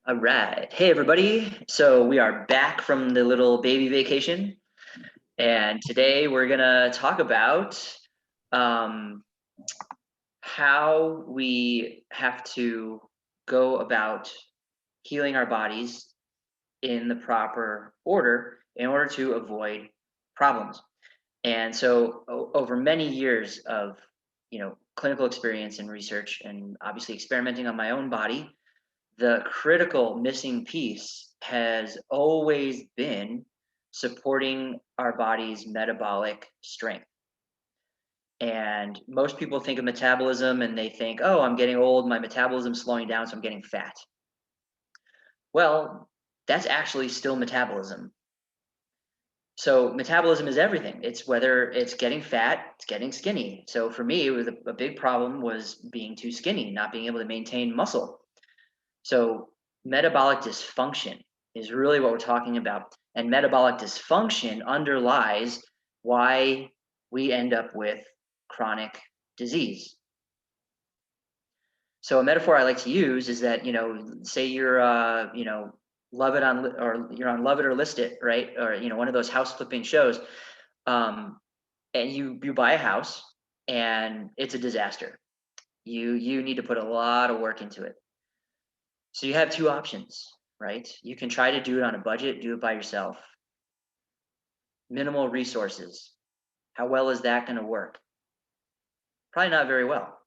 All right. Hey, everybody. So we are back from the little baby vacation. And today we're going to talk about um, how we have to go about healing our bodies in the proper order in order to avoid problems. And so over many years of, clinical experience and research and obviously experimenting on my own body, the critical missing piece has always been supporting our body's metabolic strength. And most people think of metabolism and they think, oh, I'm getting old, my metabolism's slowing down, so I'm getting fat. Well, that's actually still metabolism. So metabolism is everything. It's whether it's getting fat, it's getting skinny. So for me, it was a big problem was being too skinny, not being able to maintain muscle. So metabolic dysfunction is really what we're talking about. And metabolic dysfunction underlies why we end up with chronic disease. So a metaphor I like to use is that, say you're, love it on, or you're on Love It or List It, right? Or, one of those house flipping shows. And you buy a house and it's a disaster. You need to put a lot of work into it. So you have two options, right? You can try to do it on a budget, do it by yourself. Minimal resources. How well is that going to work? Probably not very well.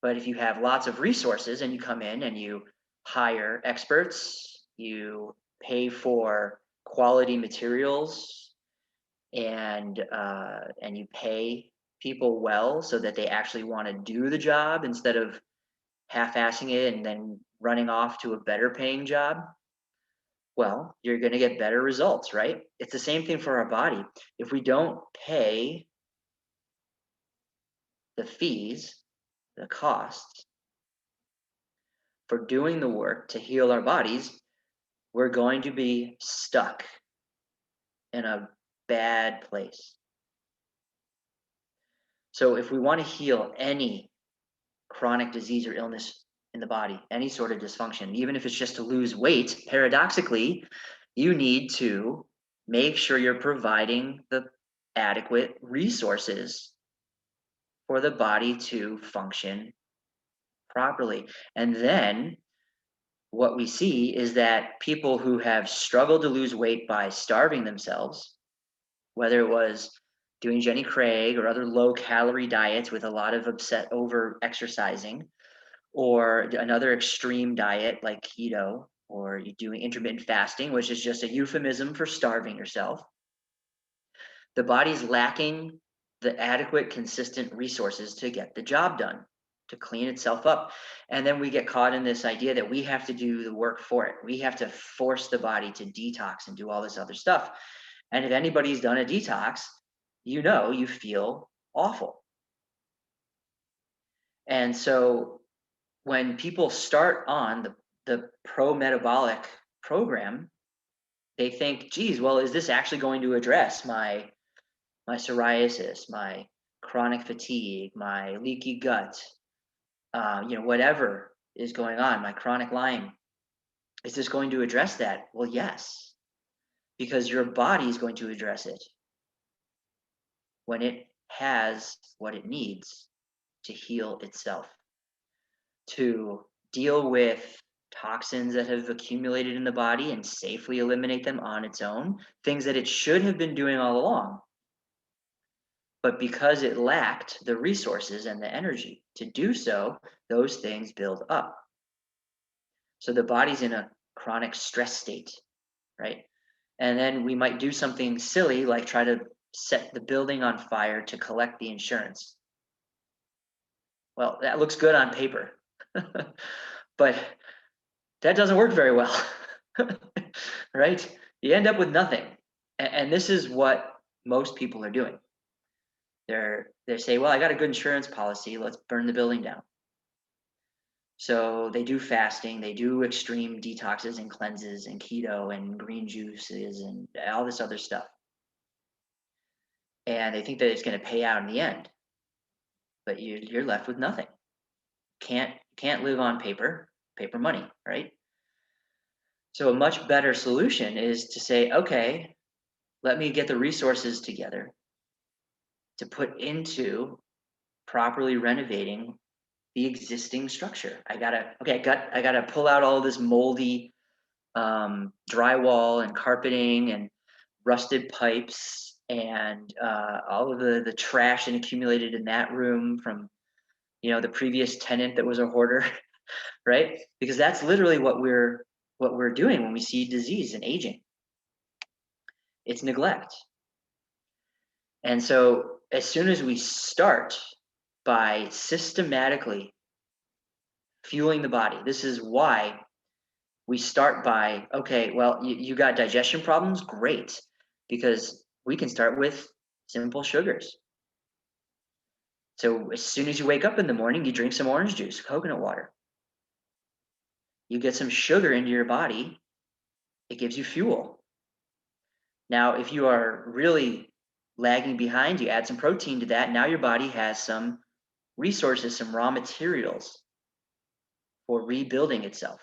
But if you have lots of resources and you come in and you hire experts, you pay for quality materials, and you pay people well so that they actually want to do the job instead of half-assing it and then running off to a better paying job, well, you're going to get better results, right? It's the same thing for our body. If we don't pay the fees, the costs for doing the work to heal our bodies, we're going to be stuck in a bad place. So if we want to heal any chronic disease or illness in the body, any sort of dysfunction, even if it's just to lose weight, paradoxically, you need to make sure you're providing the adequate resources for the body to function properly. And then what we see is that people who have struggled to lose weight by starving themselves, whether it was doing Jenny Craig or other low calorie diets with a lot of over exercising, or another extreme diet like keto, or you're doing intermittent fasting, which is just a euphemism for starving yourself. The body's lacking the adequate, consistent resources to get the job done, to clean itself up. And then we get caught in this idea that we have to do the work for it. We have to force the body to detox and do all this other stuff. And if anybody's done a detox, you feel awful. And so when people start on the pro-metabolic program, they think, geez, well, is this actually going to address my psoriasis, my chronic fatigue, my leaky gut, whatever is going on, my chronic Lyme? Is this going to address that? Well, yes, because your body is going to address it when it has what it needs to heal itself, to deal with toxins that have accumulated in the body and safely eliminate them on its own, things that it should have been doing all along. But because it lacked the resources and the energy to do so, those things build up. So the body's in a chronic stress state, right? And then we might do something silly like try to set the building on fire to collect the insurance. Well, that looks good on paper, but that doesn't work very well, right? You end up with nothing. And this is what most people are doing. They say, well, I got a good insurance policy, let's burn the building down. So they do fasting, they do extreme detoxes and cleanses and keto and green juices and all this other stuff. And they think that it's going to pay out in the end, but you're left with nothing. Can't live on paper money, right? So a much better solution is to say, okay, let me get the resources together to put into properly renovating the existing structure. I gotta pull out all this moldy drywall and carpeting and rusted pipes and all of the trash and accumulated in that room from the previous tenant that was a hoarder, right? Because that's literally what we're doing when we see disease and aging. It's neglect. And so as soon as we start by systematically fueling the body, this is why we start by, okay, well, you got digestion problems, great, because we can start with simple sugars. So as soon as you wake up in the morning, you drink some orange juice, coconut water. You get some sugar into your body, it gives you fuel. Now, if you are really lagging behind, you add some protein to that. Now your body has some resources, some raw materials for rebuilding itself.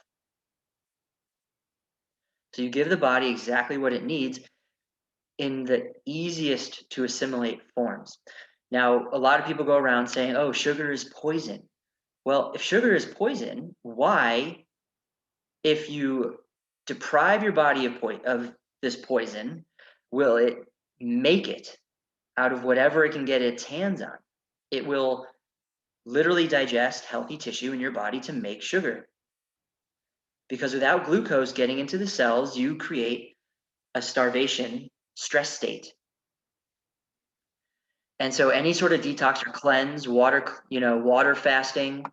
So you give the body exactly what it needs in the easiest to assimilate forms. Now, a lot of people go around saying, oh, sugar is poison. Well, if sugar is poison, why, if you deprive your body of this poison, will it make it out of whatever it can get its hands on? It will literally digest healthy tissue in your body to make sugar. Because without glucose getting into the cells, you create a starvation stress state. And so any sort of detox or cleanse, water fasting,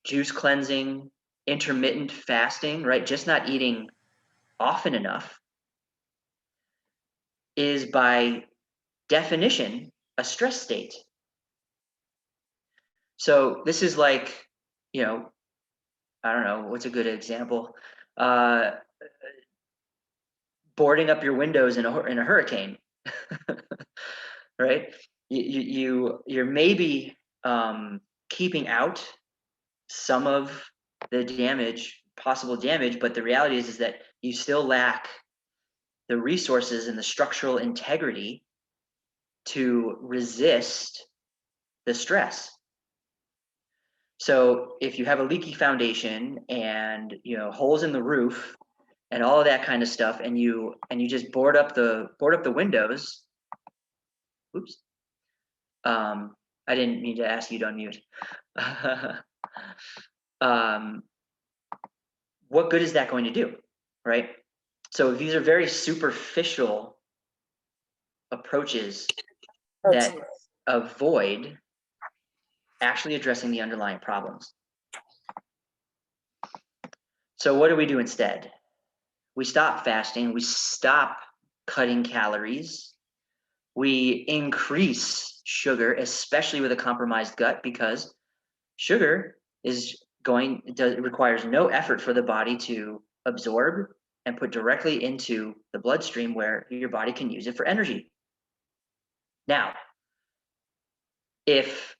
juice cleansing, intermittent fasting, right? Just not eating often enough is by definition a stress state. So this is like, I don't know, what's a good example? Boarding up your windows in a hurricane, right? You're maybe keeping out some of the possible damage, but the reality is that you still lack the resources and the structural integrity to resist the stress. So if you have a leaky foundation and holes in the roof and all of that kind of stuff, and you just board up the windows. Oops. I didn't mean to ask you to unmute. What good is that going to do, right? So these are very superficial approaches that avoid actually addressing the underlying problems. So what do we do instead? We stop fasting, we stop cutting calories, we increase sugar, especially with a compromised gut, because sugar it requires no effort for the body to absorb and put directly into the bloodstream where your body can use it for energy. Now, if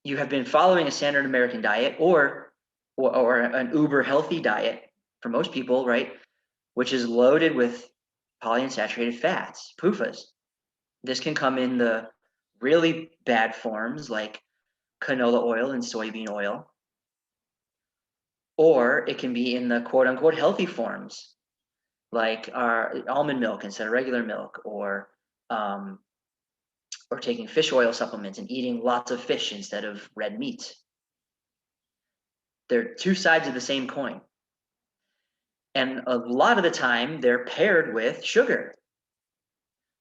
you have been following a standard American diet or an uber healthy diet for most people, right, which is loaded with polyunsaturated fats, PUFAs. This can come in the really bad forms like canola oil and soybean oil, or it can be in the quote unquote healthy forms like our almond milk instead of regular milk, or taking fish oil supplements and eating lots of fish instead of red meat. They're two sides of the same coin. And a lot of the time they're paired with sugar.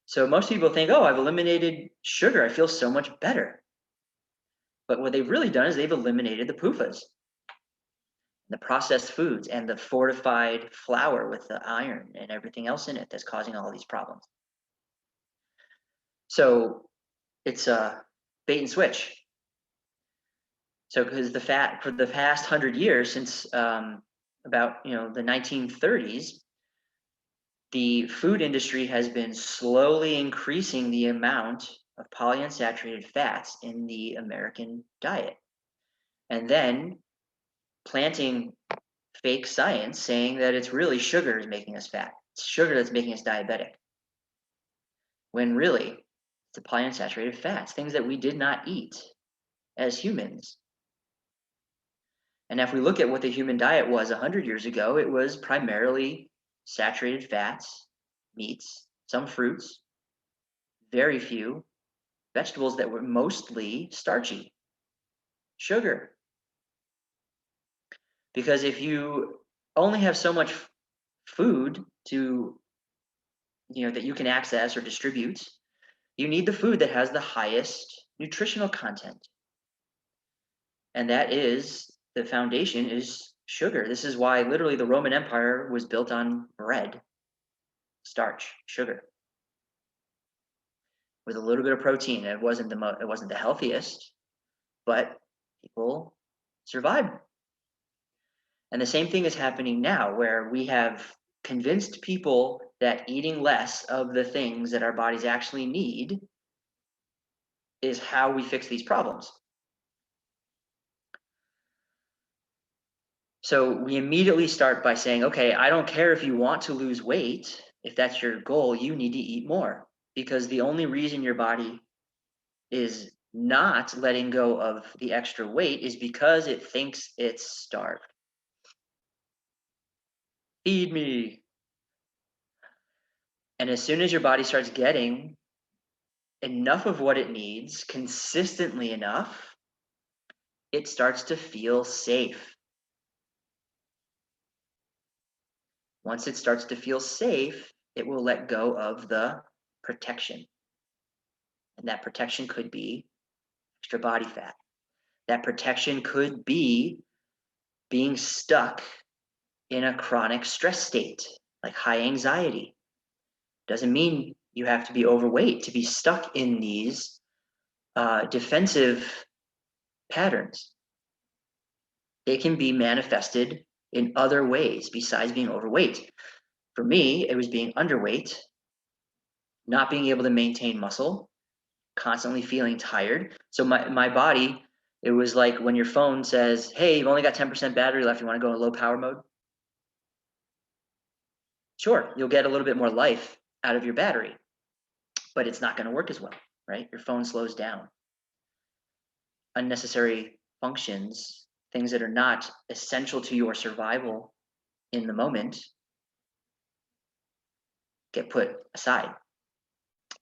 So most people think, oh, I've eliminated sugar, I feel so much better. But what they've really done is they've eliminated the PUFAs, the processed foods, and the fortified flour with the iron and everything else in it that's causing all these problems. So it's a bait and switch. So because for the past 100 years, since about the 1930s, the food industry has been slowly increasing the amount of polyunsaturated fats in the American diet, and then planting fake science saying that it's really sugar is making us fat. It's sugar that's making us diabetic. When really, it's the polyunsaturated fats, things that we did not eat as humans. And if we look at what the human diet was 100 years ago, it was primarily saturated fats, meats, some fruits, very few vegetables that were mostly starchy, sugar. Because if you only have so much food to, that you can access or distribute, you need the food that has the highest nutritional content. And that is the foundation is sugar. This is why literally the Roman Empire was built on bread, starch, sugar, with a little bit of protein. It wasn't the healthiest, but people survived. And the same thing is happening now, where we have convinced people that eating less of the things that our bodies actually need is how we fix these problems. So we immediately start by saying, okay, I don't care if you want to lose weight. If that's your goal, you need to eat more, because the only reason your body is not letting go of the extra weight is because it thinks it's starved. Feed me. And as soon as your body starts getting enough of what it needs consistently enough, it starts to feel safe. Once it starts to feel safe, it will let go of the protection. And that protection could be extra body fat. That protection could be being stuck in a chronic stress state, like high anxiety. Doesn't mean you have to be overweight to be stuck in these defensive patterns. They can be manifested in other ways besides being overweight. For me, it was being underweight, not being able to maintain muscle, constantly feeling tired. So my body, it was like when your phone says, hey, you've only got 10% battery left, you want to go in low power mode? Sure, you'll get a little bit more life out of your battery, but it's not going to work as well, right? Your phone slows down. Unnecessary functions, things that are not essential to your survival in the moment, get put aside.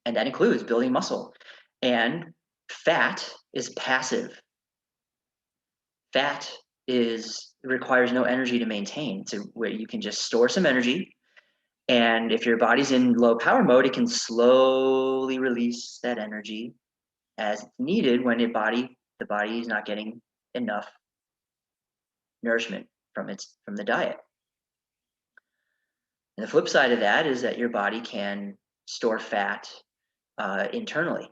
And that includes building muscle. And fat is passive. Fat requires no energy to maintain, to where you can just store some energy. And if your body's in low power mode, it can slowly release that energy as needed when the body is not getting enough nourishment from the diet. And the flip side of that is that your body can store fat internally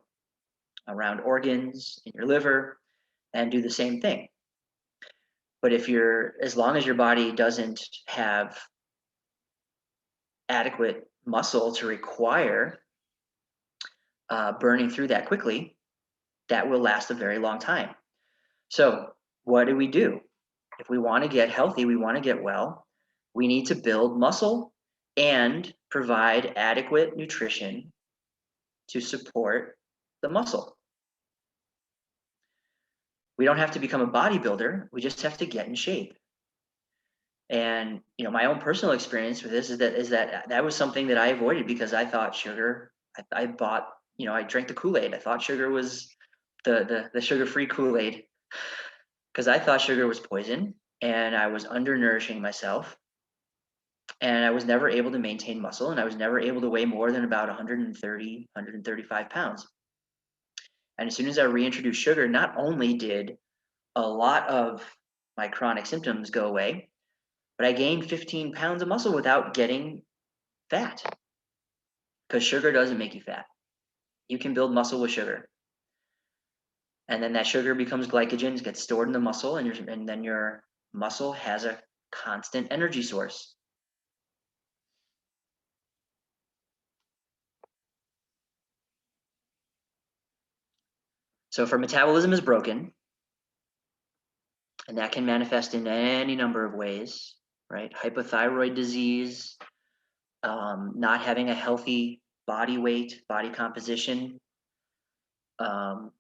around organs in your liver and do the same thing. But as long as your body doesn't have adequate muscle to require burning through that quickly, that will last a very long time. So what do? If we want to get healthy, we want to get well, we need to build muscle and provide adequate nutrition to support the muscle. We don't have to become a bodybuilder. We just have to get in shape. And my own personal experience with this is that was something that I avoided because I thought sugar. I bought, I drank the Kool-Aid. I thought sugar was the sugar-free Kool-Aid because I thought sugar was poison, and I was undernourishing myself, and I was never able to maintain muscle, and I was never able to weigh more than about 130, 135 pounds. And as soon as I reintroduced sugar, not only did a lot of my chronic symptoms go away, but I gained 15 pounds of muscle without getting fat, because sugar doesn't make you fat. You can build muscle with sugar. And then that sugar becomes glycogen, gets stored in the muscle, and then your muscle has a constant energy source. So if our metabolism is broken, and that can manifest in any number of ways, right? Hypothyroid disease, not having a healthy body weight, body composition, um,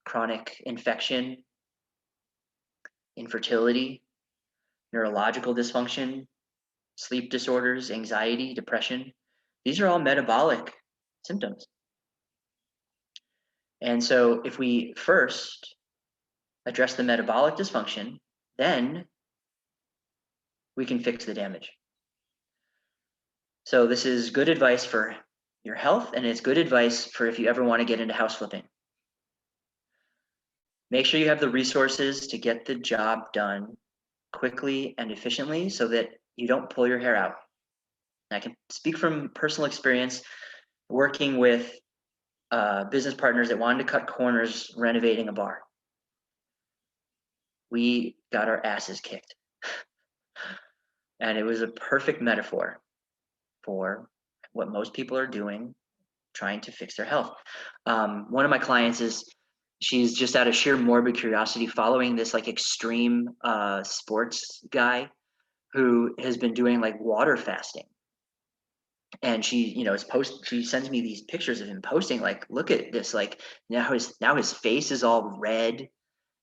chronic infection, infertility, neurological dysfunction, sleep disorders, anxiety, depression. These are all metabolic symptoms. And so if we first address the metabolic dysfunction, then we can fix the damage. So this is good advice for your health, and it's good advice for if you ever want to get into house flipping. Make sure you have the resources to get the job done quickly and efficiently so that you don't pull your hair out. I can speak from personal experience working with business partners that wanted to cut corners renovating a bar. We got our asses kicked. And it was a perfect metaphor for what most people are doing, trying to fix their health. One of my clients she's just out of sheer morbid curiosity following this like extreme sports guy who has been doing like water fasting. And she, she sends me these pictures of him posting, like, look at this, like now his face is all red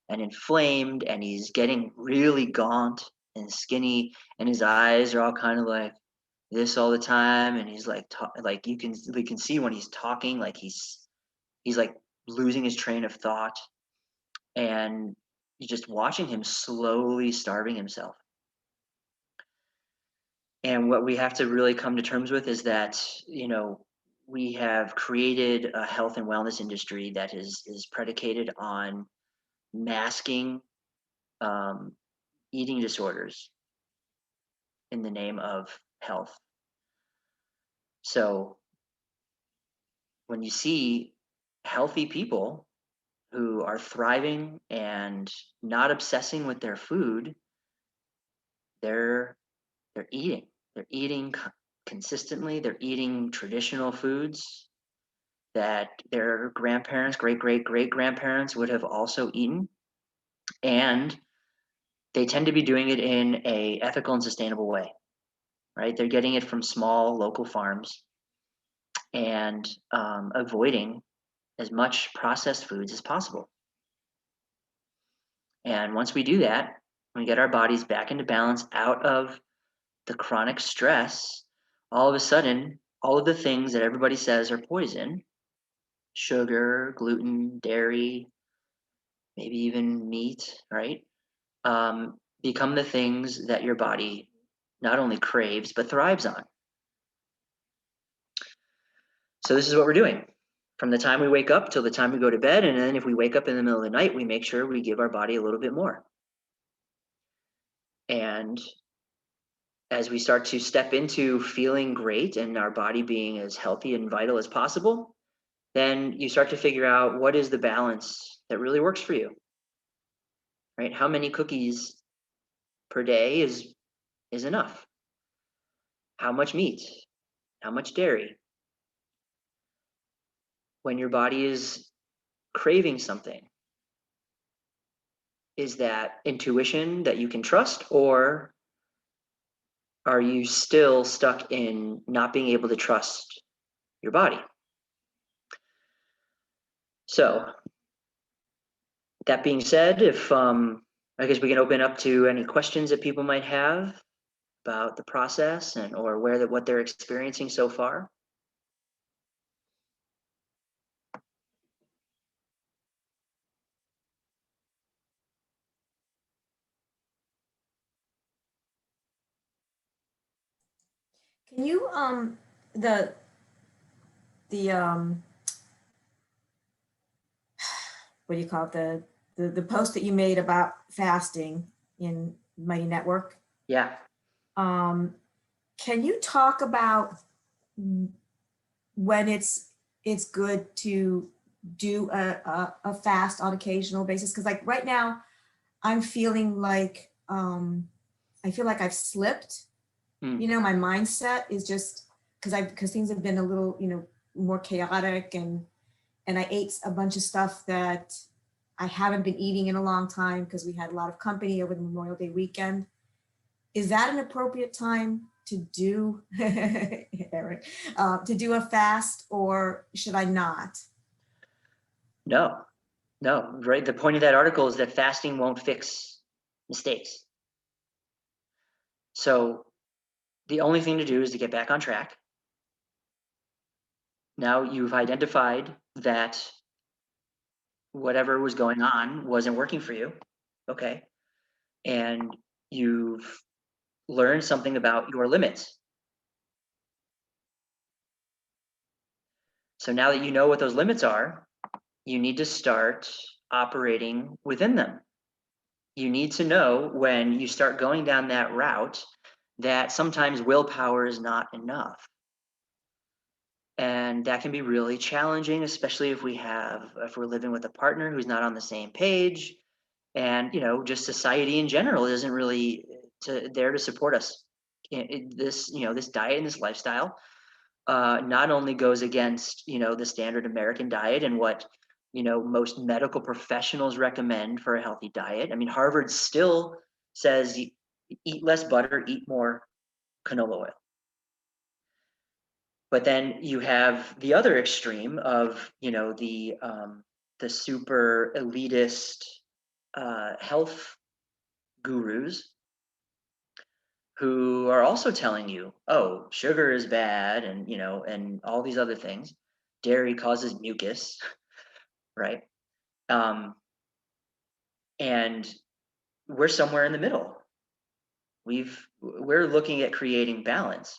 and inflamed, and he's getting really gaunt and skinny, and his eyes are all kind of like this all the time, and he's like like we can see when he's talking, like he's like losing his train of thought, and you're just watching him slowly starving himself. And what we have to really come to terms with is that, we have created a health and wellness industry that is predicated on masking eating disorders in the name of health. So when you see healthy people who are thriving and not obsessing with their food, they're eating. They're eating consistently. They're eating traditional foods that their grandparents, great-great-great-grandparents would have also eaten. And they tend to be doing it in a ethical and sustainable way, right? They're getting it from small local farms and avoiding as much processed foods as possible. And once we do that, we get our bodies back into balance out of the chronic stress, all of a sudden, all of the things that everybody says are poison, sugar, gluten, dairy, maybe even meat, right? Become the things that your body not only craves, but thrives on. So this is what we're doing. From the time we wake up till the time we go to bed, and then if we wake up in the middle of the night, we make sure we give our body a little bit more. And as we start to step into feeling great and our body being as healthy and vital as possible, then you start to figure out what is the balance that really works for you, right? How many cookies per day is enough? How much meat? How much dairy? When your body is craving something, is that intuition that you can trust, or are you still stuck in not being able to trust your body? So that being said, if I guess we can open up to any questions that people might have about the process and or what they're experiencing so far. Can you the what do you call it, the post that you made about fasting in Mighty Network? Yeah. Can you talk about when it's good to do a fast on occasional basis? Because like right now, I'm feeling like I feel like I've slipped. My mindset is just because things have been a little more chaotic, and I ate a bunch of stuff that I haven't been eating in a long time because we had a lot of company over the Memorial Day weekend. is that an appropriate time to do, Eric, to do a fast, or should I not? No, no, right? The point of that article is that fasting won't fix mistakes. So the only thing to do is to get back on track. Now you've identified that whatever was going on wasn't working for you. Okay. And you've learned something about your limits. So now that you know what those limits are, you need to start operating within them. You need to know when you start going down that route that sometimes willpower is not enough. And that can be really challenging, especially if we're living with a partner who's not on the same page. And, just society in general isn't really there to support us. This diet and this lifestyle not only goes against, the standard American diet and what, most medical professionals recommend for a healthy diet. I mean, Harvard still says eat less butter, eat more canola oil. But then you have the other extreme of, the super elitist health gurus who are also telling you, oh, sugar is bad, and and all these other things. Dairy causes mucus, right? And we're somewhere in the middle. We're looking at creating balance.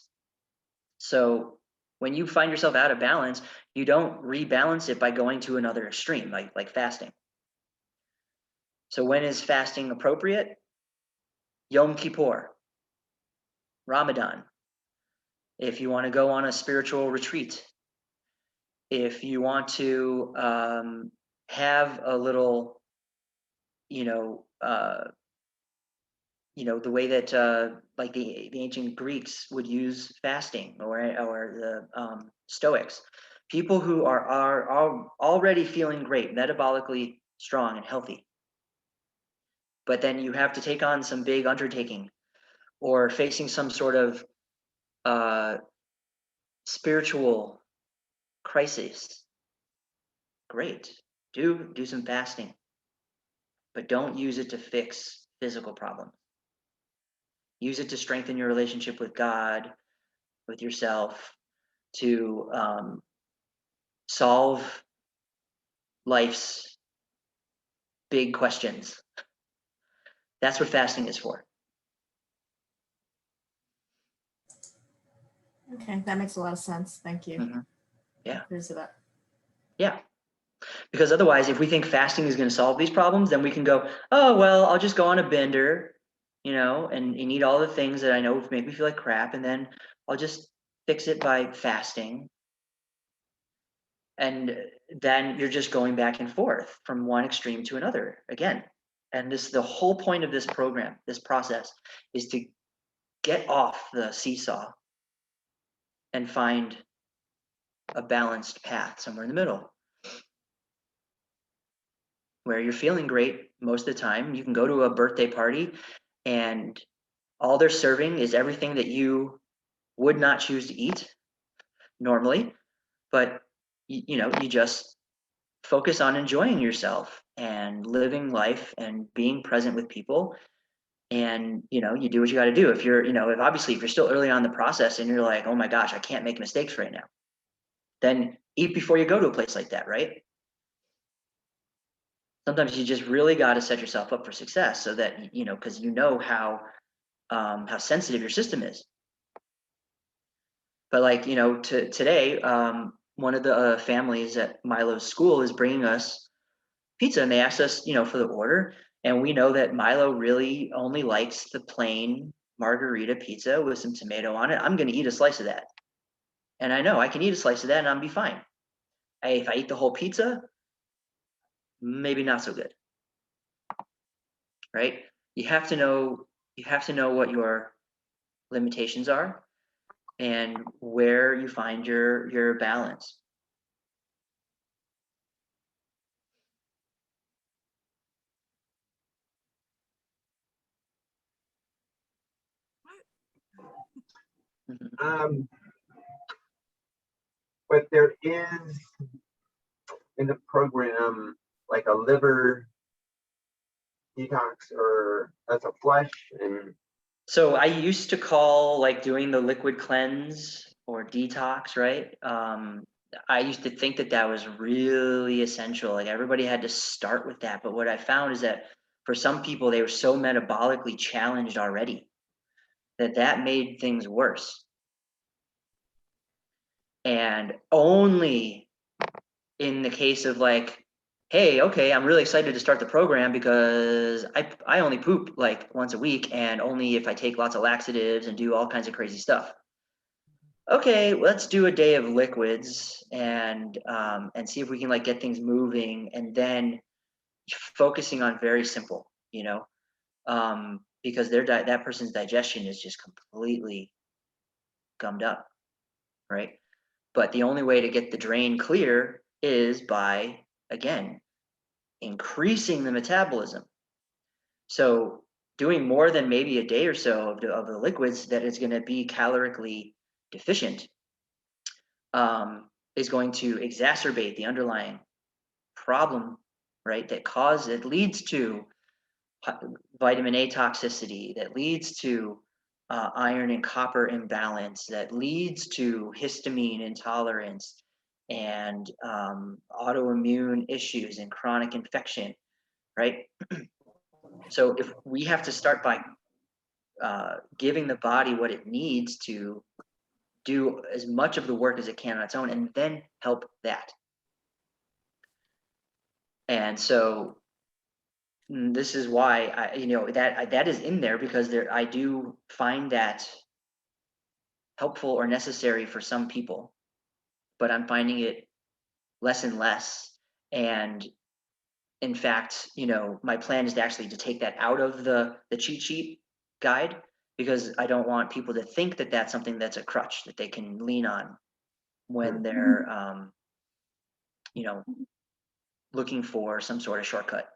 So when you find yourself out of balance, you don't rebalance it by going to another extreme, like fasting. So when is fasting appropriate? Yom Kippur, Ramadan. If you want to go on a spiritual retreat, if you want to have a little, you know, uh, the way that like the ancient Greeks would use fasting, or the Stoics, people who are already feeling great, metabolically strong and healthy, but then you have to take on some big undertaking or facing some sort of uh, spiritual crisis. Great, do some fasting, but don't use it to fix physical problems. Use it to strengthen your relationship with God, with yourself, to solve life's big questions. That's what fasting is for. Okay, that makes a lot of sense. Thank you. Mm-hmm. Yeah. Here's that. Yeah. Because otherwise, if we think fasting is going to solve these problems, then we can go, oh, well, I'll just go on a bender, and eat all the things that I know make me feel like crap. And then I'll just fix it by fasting. And then you're just going back and forth from one extreme to another again. And the whole point of this program, this process, is to get off the seesaw and find a balanced path somewhere in the middle where you're feeling great most of the time. You can go to a birthday party and all they're serving is everything that you would not choose to eat normally, but you just focus on enjoying yourself and living life and being present with people. And you do what you got to do. If you're if you're still early on in the process and you're like, oh my gosh, I can't make mistakes right now, then eat before you go to a place like that, right? Sometimes you just really got to set yourself up for success, so that because how sensitive your system is. But like today, one of the families at Milo's school is bringing us pizza, and they asked us for the order, and we know that Milo really only likes the plain margarita pizza with some tomato on it. I'm going to eat a slice of that, and I know I can eat a slice of that and I'll be fine. If I eat the whole pizza, maybe not so good, right? You have to know what your limitations are and where you find your balance. Mhm. But there is in the program like a liver detox or that's a flush and So I used to call like doing the liquid cleanse or detox, right? I used to think that that was really essential. Like everybody had to start with that. But what I found is that for some people, they were so metabolically challenged already that that made things worse. And only in the case of like, hey, okay, I'm really excited to start the program because I only poop like once a week and only if I take lots of laxatives and do all kinds of crazy stuff. Okay, let's do a day of liquids and see if we can like get things moving and then focusing on very simple, because that person's digestion is just completely gummed up, right? But the only way to get the drain clear is by, again, increasing the metabolism. So doing more than maybe a day or so of the liquids that is going to be calorically deficient is going to exacerbate the underlying problem, right? That leads to vitamin A toxicity, that leads to iron and copper imbalance, that leads to histamine intolerance and autoimmune issues and chronic infection, right? So if we have to start by giving the body what it needs to do as much of the work as it can on its own, and then help that. And so this is why that is in there because I do find that helpful or necessary for some people, but I'm finding it less and less. And in fact, my plan is to actually to take that out of the cheat sheet guide because I don't want people to think that that's something that's a crutch that they can lean on when they're looking for some sort of shortcut.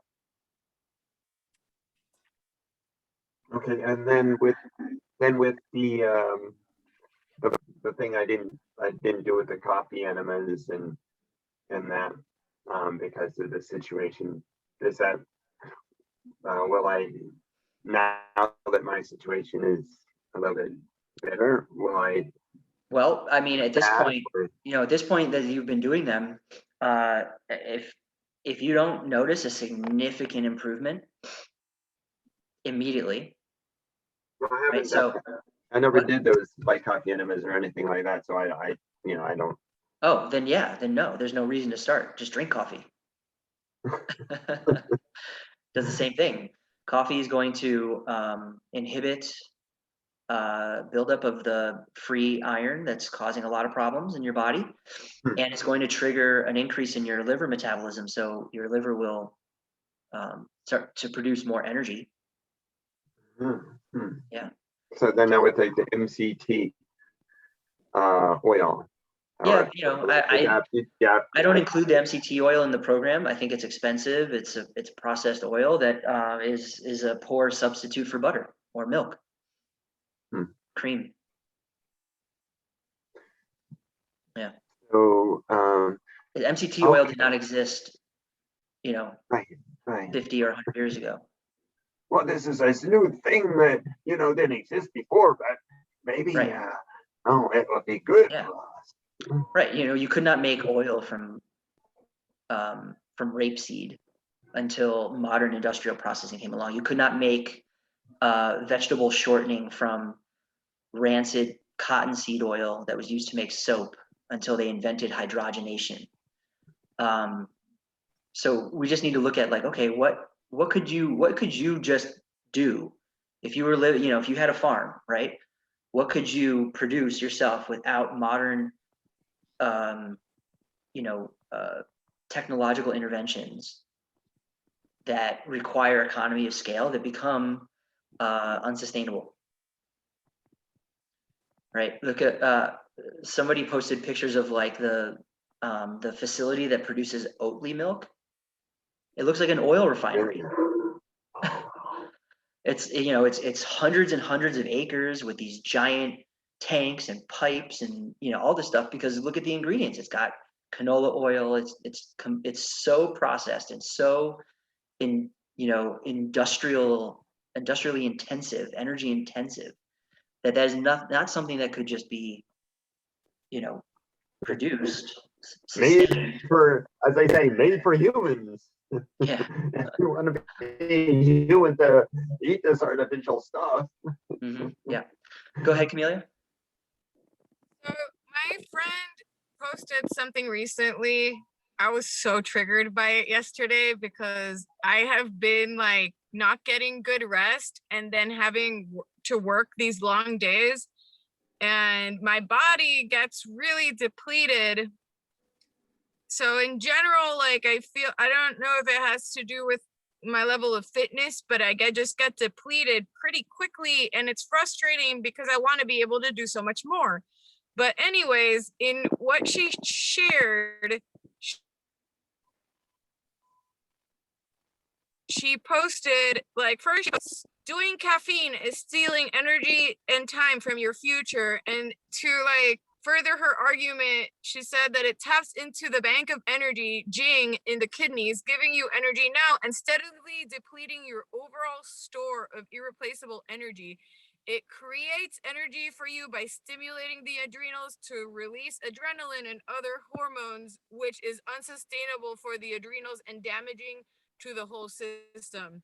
okay. And then with the thing I didn't do with the coffee enemas and that because of the situation. Is that will I now that my situation is a little bit better? Will I Well, I mean, at this that point, or at this point that you've been doing them, if you don't notice a significant improvement immediately, well, I right? haven't done So, I never what? did those like coffee enemas or anything like that. So I I don't. Oh, then yeah, then no, there's no reason to start. Just drink coffee. Does the same thing. Coffee is going to inhibit buildup of the free iron that's causing a lot of problems in your body, Hmm, and it's going to trigger an increase in your liver metabolism. So your liver will start to produce more energy. hmm, hmm. Yeah. So then I would take the MCT oil Yeah, or yeah, I don't include the MCT oil in the program. I think it's expensive. It's a processed oil that is a poor substitute for butter or milk, hmm. cream. Yeah, So the MCT oil okay, did not exist, right, right. 50 or 100 years ago. Well, this is a new thing that didn't exist before, but maybe Right. oh, it would be good Yeah. for us. Right. You could not make oil from rapeseed until modern industrial processing came along. You could not make vegetable shortening from rancid cottonseed oil that was used to make soap until they invented hydrogenation. So we just need to look at like, okay, what could you just do if you were living, if you had a farm, right? What could you produce yourself without modern, um, you know, uh, technological interventions that require economy of scale that become unsustainable, right? Look at somebody posted pictures of like the facility that produces Oatly milk. It looks like an oil refinery. It's it's hundreds and hundreds of acres with these giant tanks and pipes and, you know, all this stuff, because look at the ingredients. It's got canola oil. It's so processed and so industrially intensive, energy intensive, that is not something that could just be, you know, produced, Made sustained. for, as I say, made for humans. Yeah. If you want to be human to eat this artificial stuff. Yeah. Go ahead, Camelia. So my friend posted something recently. I was so triggered by it yesterday because I have been like not getting good rest and then having to work these long days, and my body gets really depleted. So in general, like I don't know if it has to do with my level of fitness, but just get depleted pretty quickly, and it's frustrating because I want to be able to do so much more. But anyways, in what she shared, she posted, like, first, doing caffeine is stealing energy and time from your future. And to like further her argument, she said that it taps into the bank of energy, Jing, in the kidneys, giving you energy now and steadily depleting your overall store of irreplaceable energy. It creates energy for you by stimulating the adrenals to release adrenaline and other hormones, which is unsustainable for the adrenals and damaging to the whole system.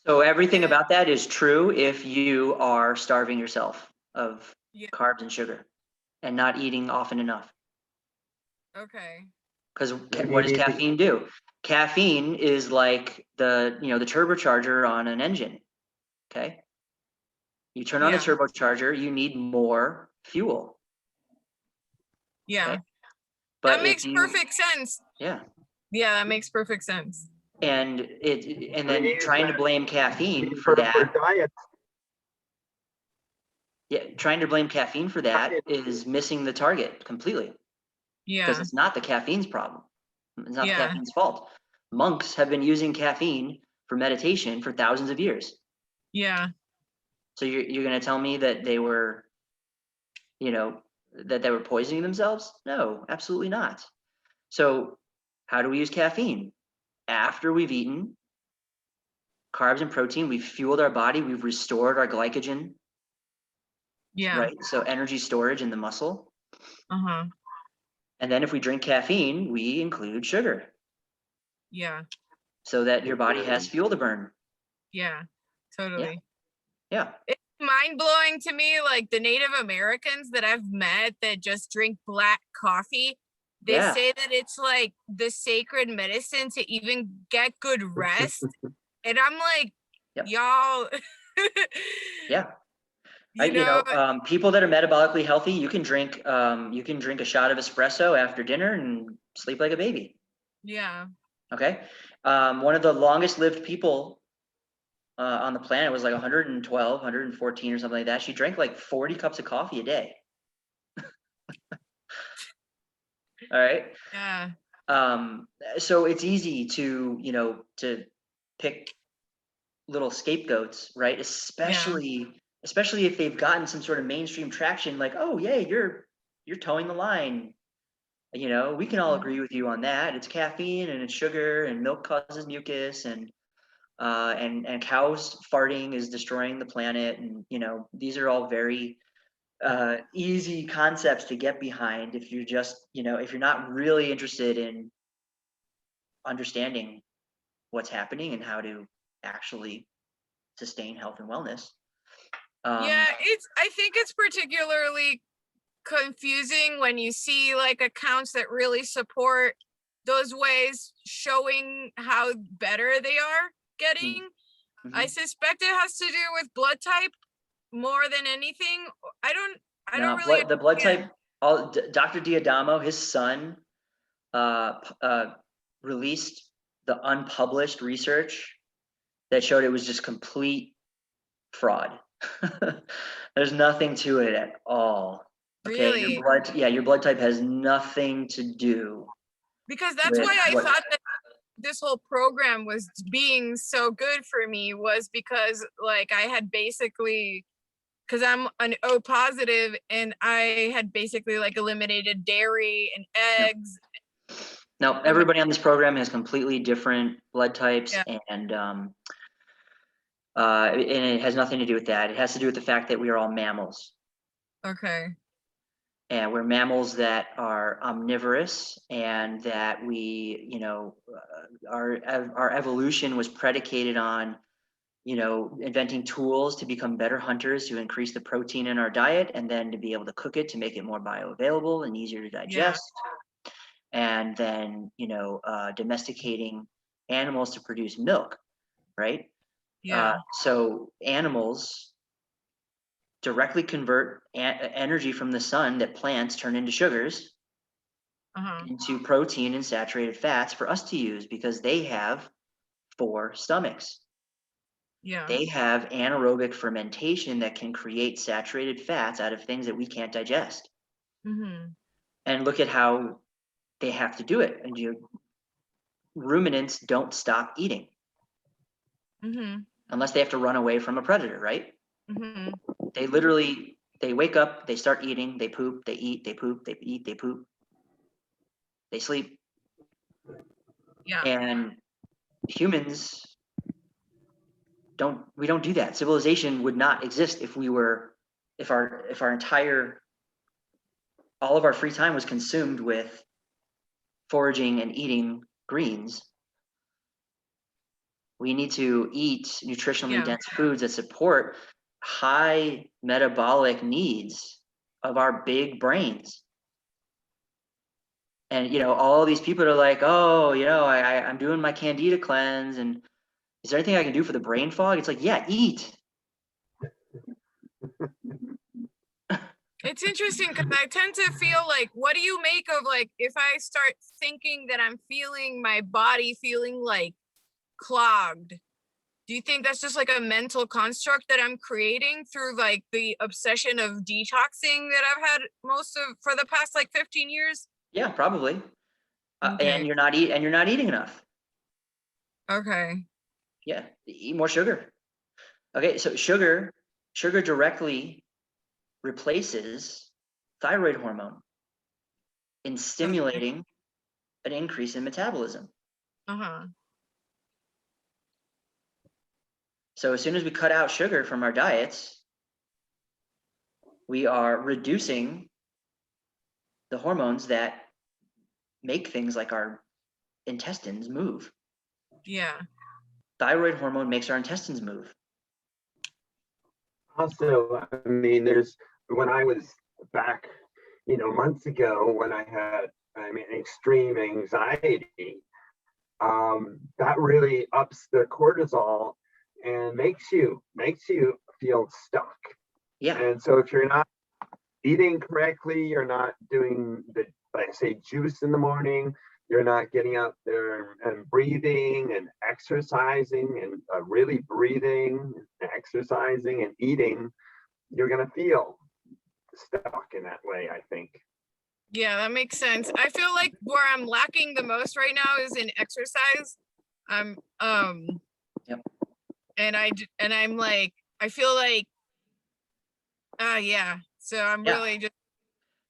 So everything about that is true if you are starving yourself of carbs and sugar and not eating often enough. Okay. Because what does caffeine do? Caffeine is like the turbocharger on an engine. Okay. You turn on the turbocharger, you need more fuel. Yeah. Okay? But that makes perfect sense. Yeah. Yeah, that makes perfect sense. And then trying to blame caffeine for that. Yeah, trying to blame caffeine for that is missing the target completely. Yeah. Because it's not the caffeine's problem. It's not the Yeah. caffeine's fault. Monks have been using caffeine for meditation for thousands of years. Yeah. So you're going to tell me that they were, that they were poisoning themselves? No, absolutely not. So how do we use caffeine? After we've eaten carbs and protein, we've fueled our body, we've restored our glycogen. Yeah. Right. So energy storage in the muscle. Uh-huh. And then if we drink caffeine, we include sugar. Yeah. So that your body has fuel to burn. Yeah, totally. Yeah. It's mind-blowing to me, like the Native Americans that I've met that just drink black coffee. They say that it's like the sacred medicine to even get good rest. And I'm like, y'all. Yeah. People that are metabolically healthy, you can drink a shot of espresso after dinner and sleep like a baby. Yeah. Okay. One of the longest lived people on the planet was like 112, 114 or something like that. She drank like 40 cups of coffee a day. All right. Yeah. So it's easy to pick little scapegoats, right? Especially if they've gotten some sort of mainstream traction, like, oh yeah, you're towing the line. We can all agree with you on that. It's caffeine and it's sugar and milk causes mucus and cows farting is destroying the planet. And, these are all very easy concepts to get behind if you're just, if you're not really interested in understanding what's happening and how to actually sustain health and wellness. I think it's particularly confusing when you see like accounts that really support those ways, showing how better they are getting. Mm-hmm. I suspect it has to do with blood type more than anything. I don't really the blood type. Dr. Diadamo, his son, released the unpublished research that showed it was just complete fraud. There's nothing to it at all. Okay, really? Your blood type has nothing to do. Because that's why I thought that this whole program was being so good for me, was because like I had basically because I'm an O positive, and I had basically like eliminated dairy and eggs. Now, everybody on this program has completely different blood types, Yeah. and it has nothing to do with that. It has to do with the fact that we are all mammals, Okay. and we're mammals that are omnivorous, and that we, our evolution was predicated on, inventing tools to become better hunters, to increase the protein in our diet, and then to be able to cook it to make it more bioavailable and easier to digest. And then, domesticating animals to produce milk, right? Yeah. So animals directly convert energy from the sun that plants turn into sugars into protein and saturated fats for us to use, because they have 4 stomachs. Yeah. They have anaerobic fermentation that can create saturated fats out of things that we can't digest. Mm-hmm. And look at how they have to do it. And ruminants don't stop eating Mm-hmm. unless they have to run away from a predator, right? Mm-hmm. They wake up, they start eating, they poop, they eat, they poop, they eat, they poop, they sleep. Yeah. And humans we don't do that. Civilization would not exist if our entire, all of our free time was consumed with foraging and eating greens. We need to eat nutritionally dense foods that support high metabolic needs of our big brains. And all these people are like, oh, I'm doing my candida cleanse, and is there anything I can do for the brain fog? It's like, yeah, eat. It's interesting because I tend to feel like, what do you make of like if I start thinking that I'm feeling my body feeling like clogged? Do you think that's just like a mental construct that I'm creating through like the obsession of detoxing that I've had for the past like 15 years? Yeah, probably. Okay. And you're not eating enough. Okay. Yeah, eat more sugar. Okay, so sugar directly replaces thyroid hormone in stimulating an increase in metabolism. Uh-huh. So as soon as we cut out sugar from our diets, we are reducing the hormones that make things like our intestines move. Yeah. Thyroid hormone makes our intestines move. Also, I mean, when I was back, months ago, when I had, extreme anxiety, that really ups the cortisol and makes you feel stuck. Yeah. And so if you're not eating correctly, you're not doing like I say, juice in the morning, you're not getting out there and breathing and exercising and really breathing, and exercising and eating, you're going to feel stuck in that way, I think. Yeah, that makes sense. I feel like where I'm lacking the most right now is in exercise. Yep. And I'm like, I feel like, yeah. So I'm really just.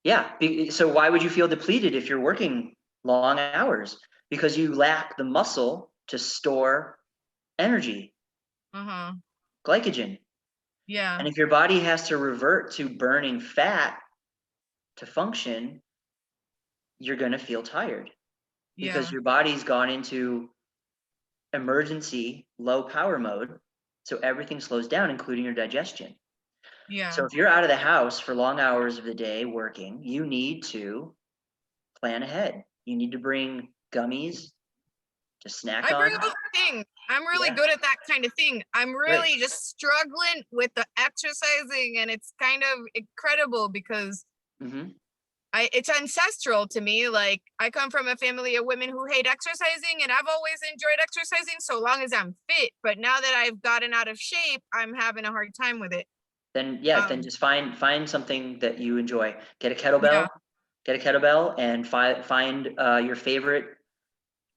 Yeah. So why would you feel depleted if you're working long hours? Because you lack the muscle to store energy, glycogen. Yeah. And if your body has to revert to burning fat to function, you're going to feel tired because your body's gone into emergency low power mode. So everything slows down, including your digestion. Yeah. So if you're out of the house for long hours of the day working, you need to plan ahead. You need to bring gummies to snack I on. bring those things. I'm really good at that kind of thing. I'm really just struggling with the exercising, and it's kind of incredible because it's ancestral to me. Like, I come from a family of women who hate exercising, and I've always enjoyed exercising so long as I'm fit. But now that I've gotten out of shape, I'm having a hard time with it. Then then just find something that you enjoy. Get a kettlebell. Get a kettlebell and find your favorite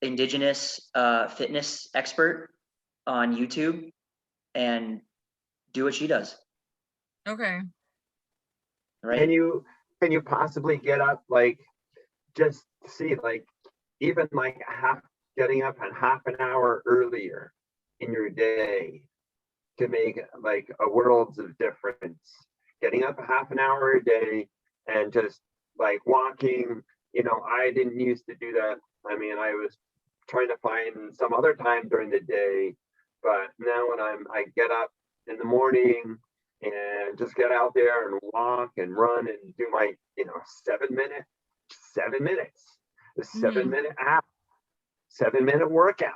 indigenous fitness expert on YouTube and do what she does. Okay. right? Can you possibly get up, like, just see, like, even like getting up a half an hour earlier in your day can make like a worlds of difference. Getting up a half an hour a day and just like walking, I didn't used to do that. I mean, I was trying to find some other time during the day, but now when I get up in the morning and just get out there and walk and run and do my, 7 minutes, the seven Hmm. minute app, 7 minute workout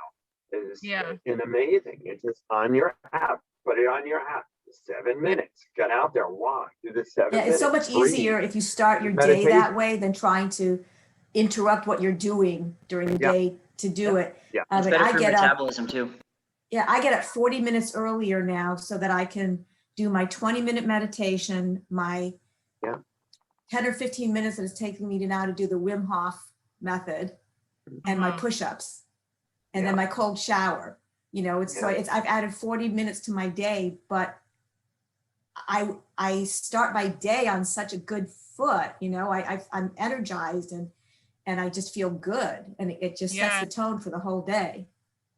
is Yeah. an amazing. It's just on your app. Put it on your app. Seven Yeah. minutes. Get out there, walk, do the seven Yeah, it's so minutes, much breathe, easier if you start your day that meditation. way than trying to interrupt what you're doing during the Yeah, day to do Yeah. it. yeah, It's But better I for get up, metabolism too. yeah, I get up 40 minutes earlier now so that I can do my 20-minute meditation, my yeah. 10 or 15 minutes that it's taking me to now to do the Wim Hof method and my Uh-huh. push-ups and Yeah. then my cold shower. I've added 40 minutes to my day, but I start my day on such a good foot. I'm energized and I just feel good, and it just sets Yeah. the tone for the whole day.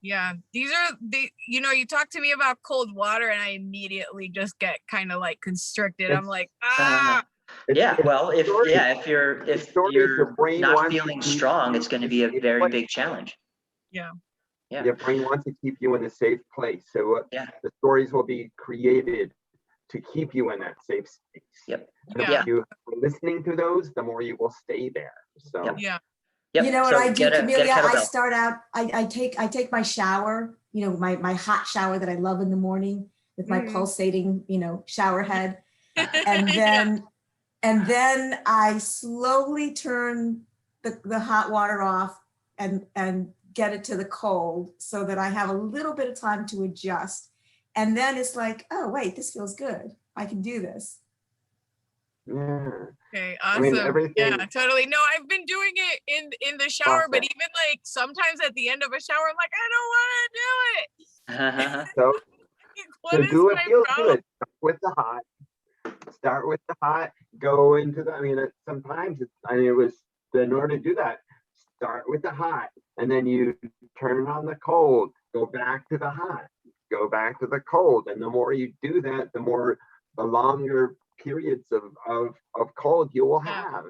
Yeah. These are you talk to me about cold water and I immediately just get kind of like constricted. I'm It's like, Yeah, well, if stories. you're The stories your brain not wants to feeling keep strong, you it's going to in a be a safe very place. big challenge. yeah. Yeah, Your brain wants to keep you in a safe place. So yeah, the stories will be created to keep you in that safe space. yep, And the Yeah. more you are listening to those, the more you will stay there. So Yep. Yeah. You know what So I do, get a Camellia? I kettlebell. start out, I take my shower, my hot shower that I love in the morning with my Mhm. pulsating, shower head. And Yeah. then I slowly turn the hot water off and get it to the cold so that I have a little bit of time to adjust. And then it's like, oh, wait, this feels good. I can do this. yeah, Okay, I mean, awesome. Yeah, everything totally. No, I've been doing it in the shower, but process. even like sometimes at the end of a shower, I'm like, I don't want to do it. So What to is do what my feels problem? good. Start with the hot, go into the, sometimes it was, in order to do that, start with the hot, and then you turn on the cold, go back to the hot, go back to the cold. And the more you do that, the longer periods of cold you will Yeah. have.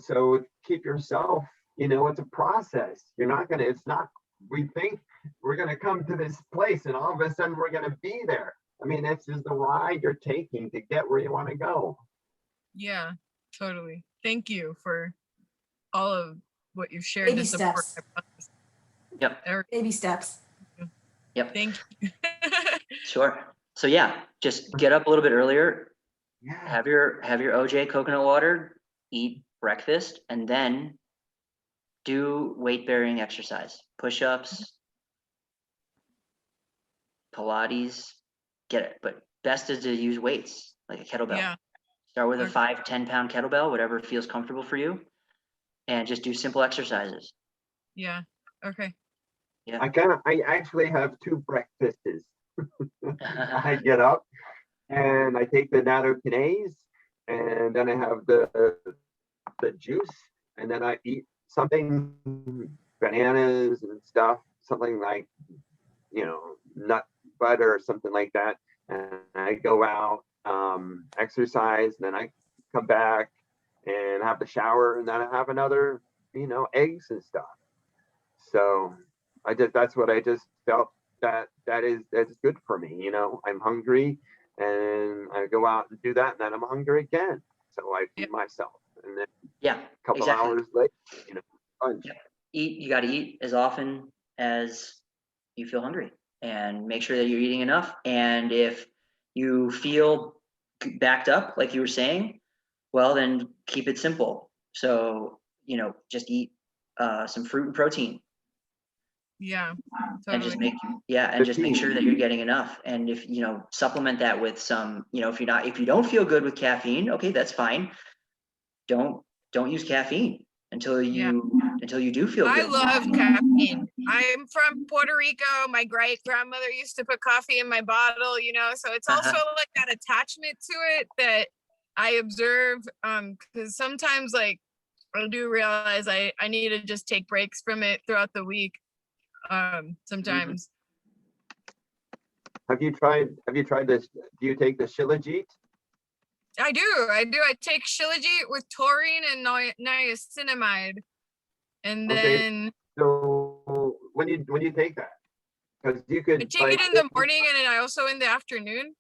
So keep yourself, it's a process. It's not, we think we're going to come to this place and all of a sudden we're going to be there. This is the ride you're taking to get where you want to go. Yeah, totally. Thank you for all of what you've shared Baby to support steps. my process. Yep, Baby steps. yep, Thank you. sure. So yeah, just get up a little bit earlier, Yeah. have your OJ coconut water, eat breakfast, and then do weight bearing exercise, push-ups, Pilates, get it. But best is to use weights like a kettlebell. Yeah. Start with a Okay. 5-10 pound kettlebell, whatever feels comfortable for you, and just do simple exercises. Yeah. Okay. Yeah. I actually have two breakfasts. I get up and I take the natto and then I have the juice, and then I eat something, bananas and stuff, something like, nut butter or something like that. And I go out, exercise, and then I come back and have the shower, and then I have another, eggs and stuff. So that's what I just felt that's good for me. I'm hungry and I go out and do that, and then I'm hungry again. So I Yeah. feed myself, and then Yeah, a couple exactly. hours later, lunch. Yeah. You got to eat as often as you feel hungry, and make sure that you're eating enough. And if you feel backed up, like you were saying, well, then keep it simple. So, just eat some fruit and protein, Yeah. and just Totally. make sure that you're getting enough. And if, supplement that with some, if you don't feel good with caffeine, okay, that's fine. Don't use caffeine. until Yeah. you do feel I good. love caffeine. I'm from Puerto Rico. My great grandmother used to put coffee in my bottle, you know, so it's also like that attachment to it that I observe. Because sometimes like I do realize I need to just take breaks from it throughout the week. Sometimes. Have you tried this? Do you take the Shilajit? I do. I take Shilajit with taurine and niacinamide. And Okay. then So when you take that, because you I could take like it in the morning and then I also in the afternoon.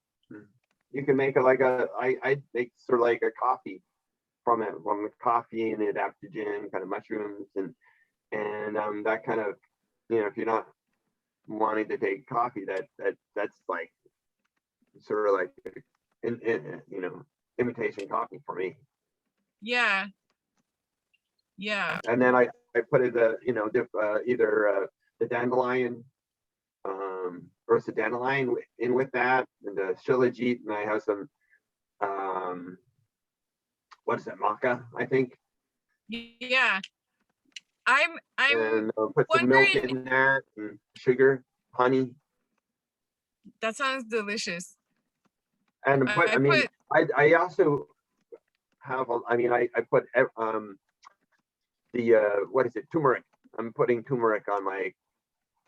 you can make I make sort of like a coffee from it, from the coffee and adaptogen, kind of mushrooms and that kind of, you know, if you're not wanting to take coffee, that's like sort of like you know, imitation coffee for me. Yeah. Yeah. And then I put it you know, either the dandelion or it's a dandelion in with that, and the Shilajit, and I have some what is that, maca, I think, Yeah. I'm and put some milk wondering, in that and sugar, honey, that sounds delicious. and put. I I mean, put I also have. I mean, I put the what is it, turmeric. I'm putting turmeric on my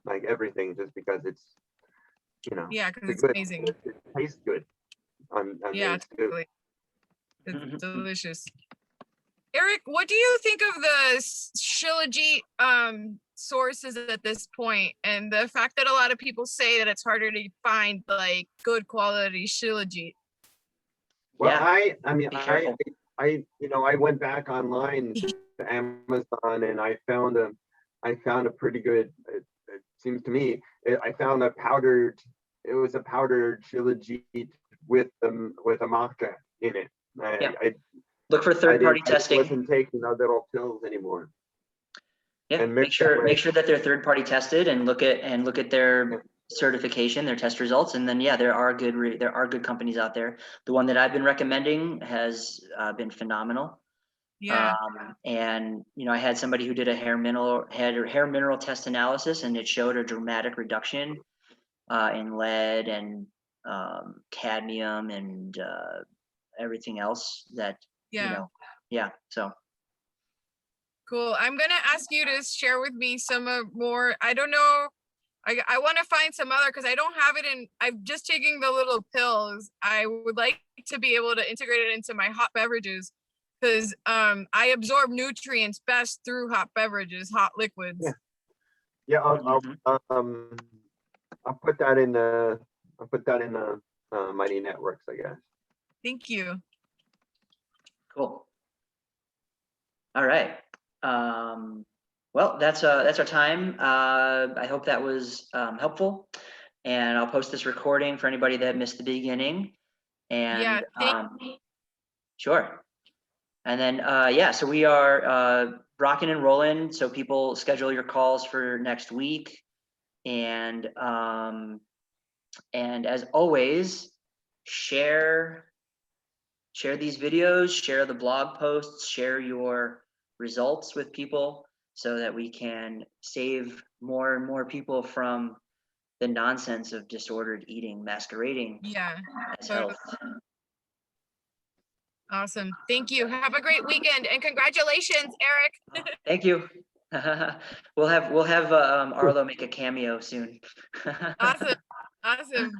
like everything just because it's, you know, yeah, because it's good. amazing. It tastes good. Yeah, it's good. totally. It's delicious. Eric, what do you think of the Shilajit sources at this point, and the fact that a lot of people say that it's harder to find like good quality Shilajit? Well, Yeah, I mean, be careful. you know, I went back online to Amazon and I found a pretty good, it seems to me, I found it was a powdered Shilajit with a maca in it. Yeah. I Look for third-party testing. wasn't taking the little pills anymore. Yeah, And make sure that they're third-party tested, and look at their certification, their test results, and then yeah, there are good companies out there. The one that I've been recommending has been phenomenal. Yeah. And you know, I had somebody who did a hair mineral test analysis, and it showed a dramatic reduction in lead and cadmium and everything else that, Yeah. you know, yeah. So Cool. I'm gonna ask you to share with me some more. I don't know. I want to find some other, because I don't have it in. I'm just taking the little pills. I would like to be able to integrate it into my hot beverages, because I absorb nutrients best through hot beverages, hot liquids. Yeah, I'll put that in the Mighty Networks, I guess. Thank you. cool. All right. Well, that's our time. I hope that was helpful, and I'll post this recording for anybody that missed the beginning. And Yeah. sure. And then yeah, so we are rocking and rolling. So people schedule your calls for next week, and as always, share these videos, share the blog posts, share your results with people so that we can save more and more people from the nonsense of disordered eating masquerading Yeah. as Totally. health. Awesome. Thank you. Have a great weekend, and congratulations, Eric. Thank you. We'll have Arlo make a cameo soon. Awesome. Awesome.